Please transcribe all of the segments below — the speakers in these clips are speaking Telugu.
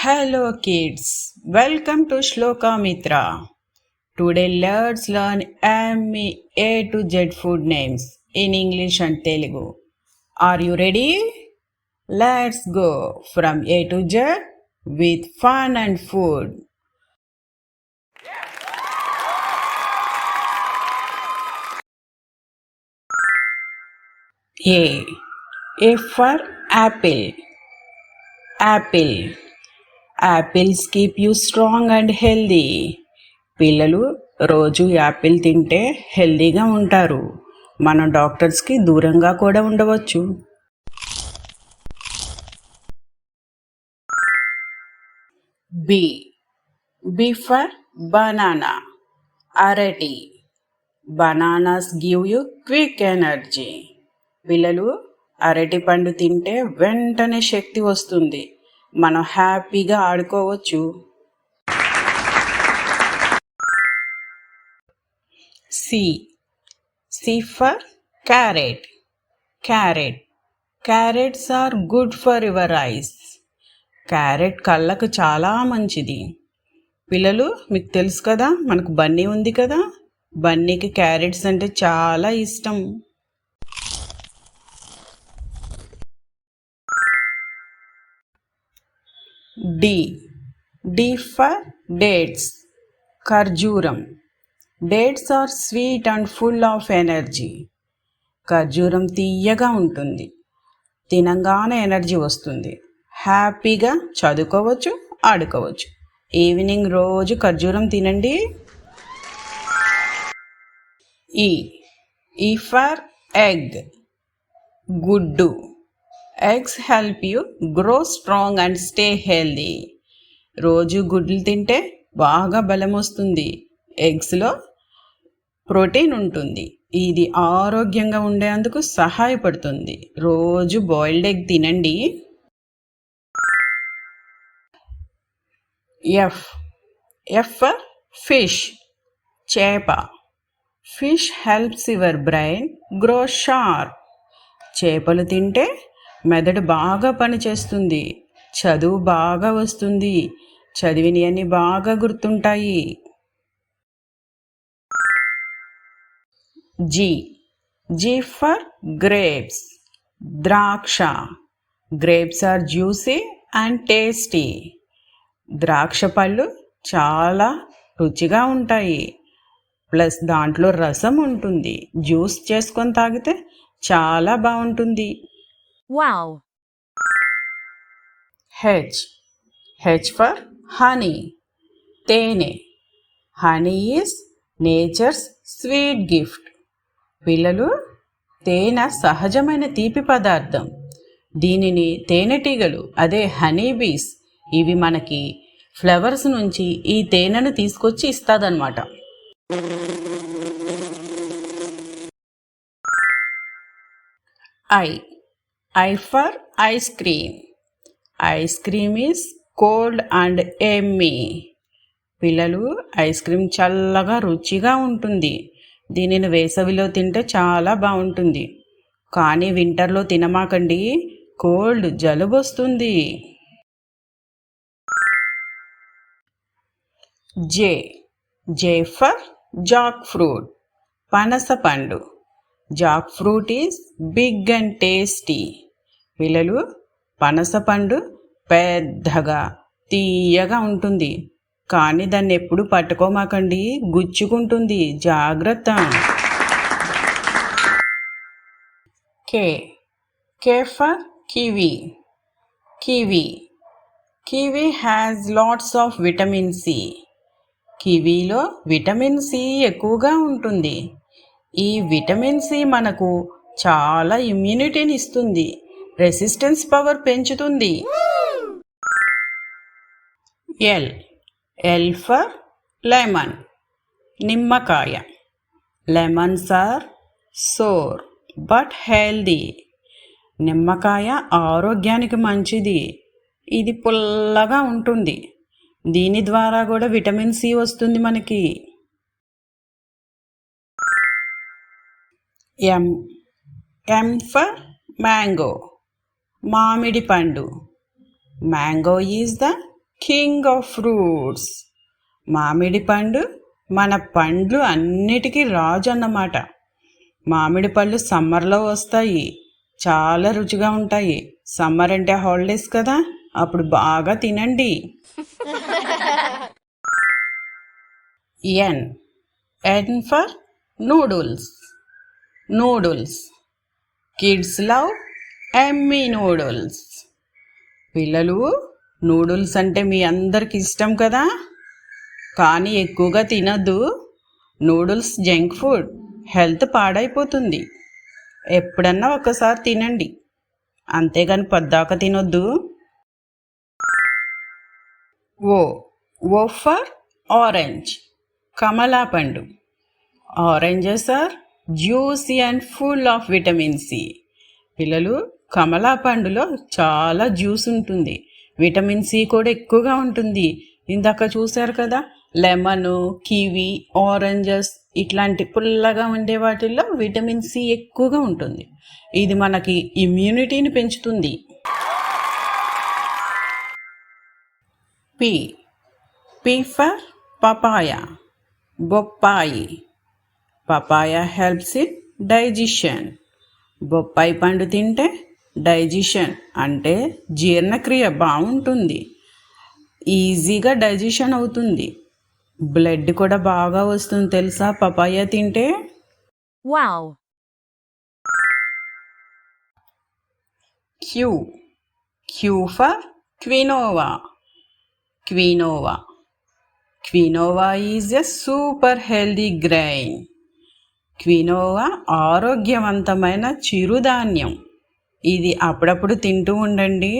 Hello kids, welcome to Shloka Mitra. Today let's learn A to Z food names in English and Telugu. Are you ready? Let's go from A to Z with fun and food. A for apple. Apple. Apples keep you strong and healthy. పిల్లలు రోజు యాపిల్ తింటే హెల్దీగా ఉంటారు. మనం డాక్టర్స్కి దూరంగా కూడా ఉండవచ్చు. B for banana. అరటి. Bananas give you quick energy. పిల్లలు అరటి పండు తింటే వెంటనే శక్తి వస్తుంది. మనం హ్యాపీగా ఆడుకోవచ్చు. C for carrot. Carrots are good for your eyes. Carrot కళ్ళకు చాలా మంచిది. పిల్లలు మీకు తెలుసు కదా, మనకు బన్నీ ఉంది కదా, బన్నీకి క్యారెట్స్ అంటే చాలా ఇష్టం. D for dates. ఖర్జూరం. Dates are sweet and full of energy. ఖర్జూరం తీయగా ఉంటుంది. తినంగానే ఎనర్జీ వస్తుంది. హ్యాపీగా చదువుకోవచ్చు, ఆడుకోవచ్చు. ఈవినింగ్ రోజు ఖర్జూరం తినండి. ఈ ఫర్ ఎగ్. గుడ్డు. Eggs help you grow strong and stay healthy. రోజు గుడ్లు తింటే బాగా బలం వస్తుంది. ఎగ్స్లో ప్రోటీన్ ఉంటుంది. ఇది ఆరోగ్యంగా ఉండేందుకు సహాయపడుతుంది. రోజు బాయిల్డ్ ఎగ్ తినండి. F for fish. చేప. Fish helps your brain grow sharp. చేపలు తింటే మెదడు బాగా పనిచేస్తుంది. చదువు బాగా వస్తుంది. చదివినవన్నీ బాగా గుర్తుంటాయి. G for grapes. ద్రాక్ష. Grapes are juicy and tasty. ద్రాక్ష పళ్ళు చాలా రుచిగా ఉంటాయి. ప్లస్ దాంట్లో రసం ఉంటుంది. జ్యూస్ చేసుకొని తాగితే చాలా బాగుంటుంది. వావ్. H for honey. తేనె. Honey is nature's sweet gift. పిల్లలు, తేనె సహజమైన తీపి పదార్థం. దీనిని తేనెటీగలు, అదే హనీ బీస్, ఇవి మనకి ఫ్లవర్స్ నుంచి ఈ తేనెను తీసుకొచ్చి ఇస్తాదన్నమాట. I for ice cream. Ice cream is cold and yummy. పిల్లలు, ఐస్ క్రీమ్ చల్లగా రుచిగా ఉంటుంది. దీనిని వేసవిలో తింటే చాలా బాగుంటుంది. కానీ వింటర్లో తినమాకండి, కోల్డ్, జలుబు వస్తుంది. J for jackfruit. పనస పండు. Jackfruit is big and tasty. పిల్లలు, పనస పండు పెద్దగా తీయగా ఉంటుంది. కానీ దాన్ని ఎప్పుడు పట్టుకోమాకండి, గుచ్చుకుంటుంది, జాగ్రత్త. K for kiwi. Kiwi has lots of vitamin C. కివీలో విటమిన్ సి ఎక్కువగా ఉంటుంది. ఈ విటమిన్ సి మనకు చాలా ఇమ్యూనిటీని ఇస్తుంది. రెసిస్టెన్స్ పవర్ పెంచుతుంది. L for lemon. నిమ్మకాయ. Lemons are sour but healthy. నిమ్మకాయ ఆరోగ్యానికి మంచిది. ఇది పుల్లగా ఉంటుంది. దీని ద్వారా కూడా విటమిన్ సి వస్తుంది మనకి. M for mango. మామిడి పండు. Mango is the king of fruits. మామిడి పండు మన పండ్లు అన్నిటికీ రాజు అన్నమాట. మామిడి పళ్ళు సమ్మర్లో వస్తాయి, చాలా రుచిగా ఉంటాయి. సమ్మర్ అంటే హాలిడేస్ కదా, అప్పుడు బాగా తినండి. N N for noodles. Noodles. Kids love ఎమ్మీ నూడుల్స్. పిల్లలు, నూడుల్స్ అంటే మీ అందరికి ఇష్టం కదా, కానీ ఎక్కువగా తినద్దు. నూడుల్స్ జంక్ ఫుడ్, హెల్త్ పాడైపోతుంది. ఎప్పుడన్నా ఒకసారి తినండి, అంతేగాని పద్దాక తినొద్దు. ఓ ఫర్ ఆరెంజ్. కమలా పండు. Oranges are juicy and full of vitamin C. పిల్లలు, కమలా పండులో చాలా జ్యూస్ ఉంటుంది, విటమిన్ సి కూడా ఎక్కువగా ఉంటుంది. ఇందాక చూశారు కదా, లెమన్, కివి, ఆరెంజెస్ ఇట్లాంటి పుల్లగా ఉండే వాటిల్లో విటమిన్ సి ఎక్కువగా ఉంటుంది. ఇది మనకి ఇమ్యూనిటీని పెంచుతుంది. P for papaya. బొప్పాయి. Papaya helps in digestion. బొప్పాయి పండు తింటే డైజెషన్ అంటే జీర్ణక్రియ బాగుంటుంది, ఈజీగా డైజెషన్ అవుతుంది. బ్లడ్ కూడా బాగా వస్తుంది తెలుసా పపాయ తింటే. Wow. Q for quinoa. Quinoa is a super healthy grain. Quinoa ఆరోగ్యవంతమైన చిరుధాన్యం. ఇది అప్పుడప్పుడు తింటూ ఉండండి.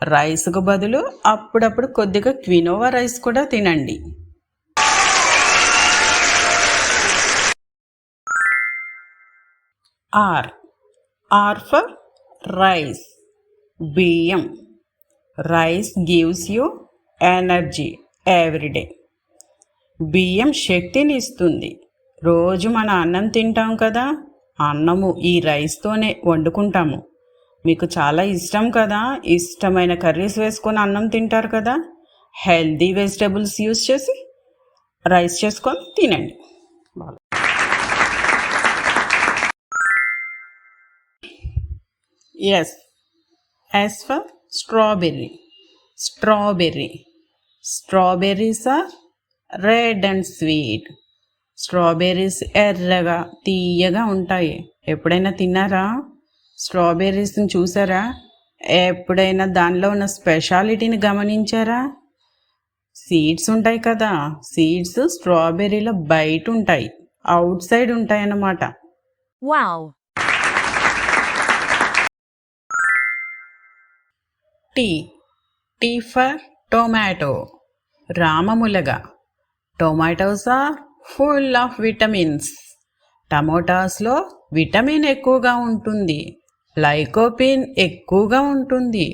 రైస్కు బదులు అప్పుడప్పుడు కొద్దిగా క్వినోవా రైస్ కూడా తినండి. R for rice. బియ్యం. Rice gives you energy everyday. బియ్యం శక్తిని ఇస్తుంది. రోజు మన అన్నం తింటాం కదా, అన్నము ఈ రైస్తోనే వండుకుంటాము. మీకు చాలా ఇష్టం కదా, ఇష్టమైన కర్రీస్ వేసుకొని అన్నం తింటారు కదా. హెల్దీ వెజిటబుల్స్ యూస్ చేసి రైస్ చేసుకొని తినండి. S for strawberry. Strawberries are red and sweet. Strawberries ఎర్రగా తీయగా ఉంటాయి. ఎప్పుడైనా తిన్నారా? స్ట్రాబెర్రీస్ని చూసారా? ఎప్పుడైనా దానిలో ఉన్న స్పెషాలిటీని గమనించారా? సీడ్స్ ఉంటాయి కదా, సీడ్స్ స్ట్రాబెర్రీలో బయట ఉంటాయి, అవుట్ సైడ్ ఉంటాయి అన్నమాట. వావ్. T for tomato. రామములగ. Tomatoes are full of vitamins. టమోటాస్లో విటమిన్ ఎక్కువగా ఉంటుంది, లైకోపిన్ ఎక్కువగా ఉంటుంది.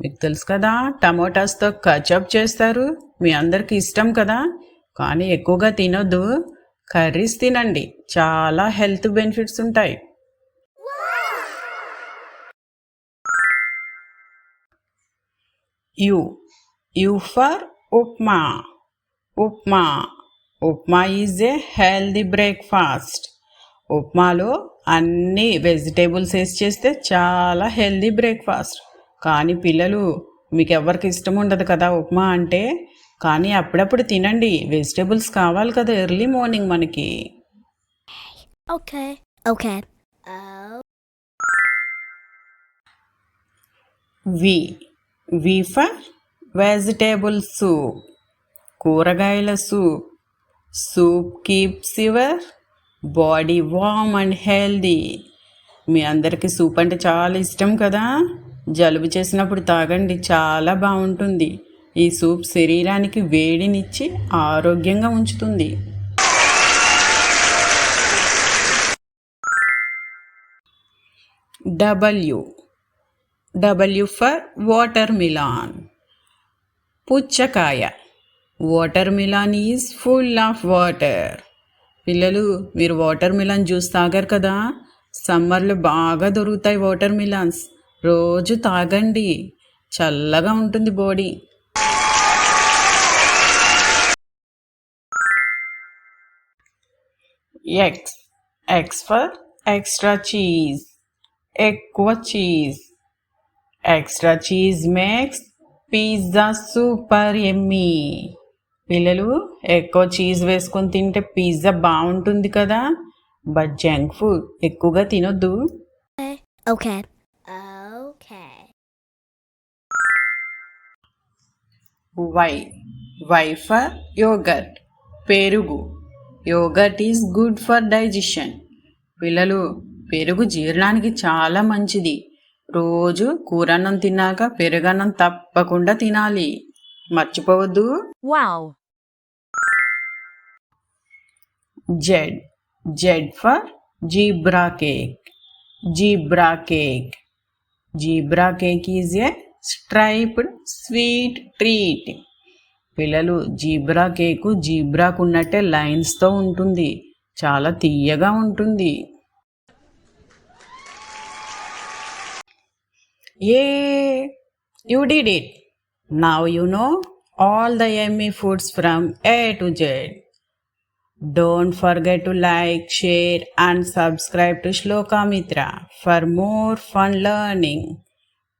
మీకు తెలుసు కదా, టమోటాస్తో కచప్ చేస్తారు, మీ అందరికి ఇష్టం కదా, కానీ ఎక్కువగా తినొద్దు. కర్రీస్ తినండి, చాలా హెల్త్ బెనిఫిట్స్ ఉంటాయి. U for upma. Upma is a healthy breakfast. ఉప్మాలో అన్ని వెజిటేబుల్స్ వేసి చేస్తే చాలా హెల్దీ బ్రేక్ఫాస్ట్. కానీ పిల్లలు, మీకు ఎవరికి ఇష్టం ఉండదు కదా ఉప్మా అంటే, కానీ అప్పుడప్పుడు తినండి, వెజిటేబుల్స్ కావాలి కదా ఎర్లీ మార్నింగ్ మనకి. Okay. V for vegetable soup. కూరగాయల soup. Soup keeps your body warm and healthy. మీ అందరికీ సూప్ అంటే చాలా ఇష్టం కదా, జలుబు చేసినప్పుడు తాగండి, చాలా బాగుంటుంది. ఈ సూప్ శరీరానికి వేడినిచ్చి ఆరోగ్యంగా ఉంచుతుంది. W for watermelon. పుచ్చకాయ. Watermelon is full of water. పిల్లలు, మీరు వాటర్ మిలాన్ జ్యూస్ తాగారు కదా, సమ్మర్లో బాగా దొరుకుతాయి వాటర్ మిలాన్స్. రోజు తాగండి, చల్లగా ఉంటుంది body. X. X for extra cheese. ఎక్కువ cheese. Extra cheese makes pizza super Emmy. పిల్లలు ఎక్కువ చీజ్ వేసుకొని తింటే పిజ్జా బాగుంటుంది కదా, బట్ జంక్ ఫుడ్ ఎక్కువగా తినొద్దు. Okay. Y for yogurt. పెరుగు. Yoghurt is good for digestion. పిల్లలు పెరుగు జీర్ణానికి చాలా మంచిది. రోజు కూరన్నం తిన్నాక పెరుగన్నం తప్పకుండా తినాలి, మర్చిపోవద్దు. Wow. Z for zebra cake. Zebra cake. Zebra cake is a striped sweet treat. పిల్లలు జీబ్రా కేకు జీబ్రాకు ఉన్నట్టే లైన్స్తో ఉంటుంది, చాలా తీయగా ఉంటుంది. You did it! Now you know all the yummy foods from A to Z. Don't forget to like, share and subscribe to Shloka Mitra for more fun learning.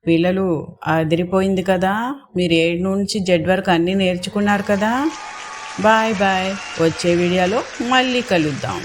పిల్లలు అదిరిపోయింది కదా, మీరు 7 నుంచి Z వరకు అన్నీ నేర్చుకున్నారు కదా. బాయ్ బాయ్, వచ్చే వీడియోలో మళ్ళీ కలుద్దాం.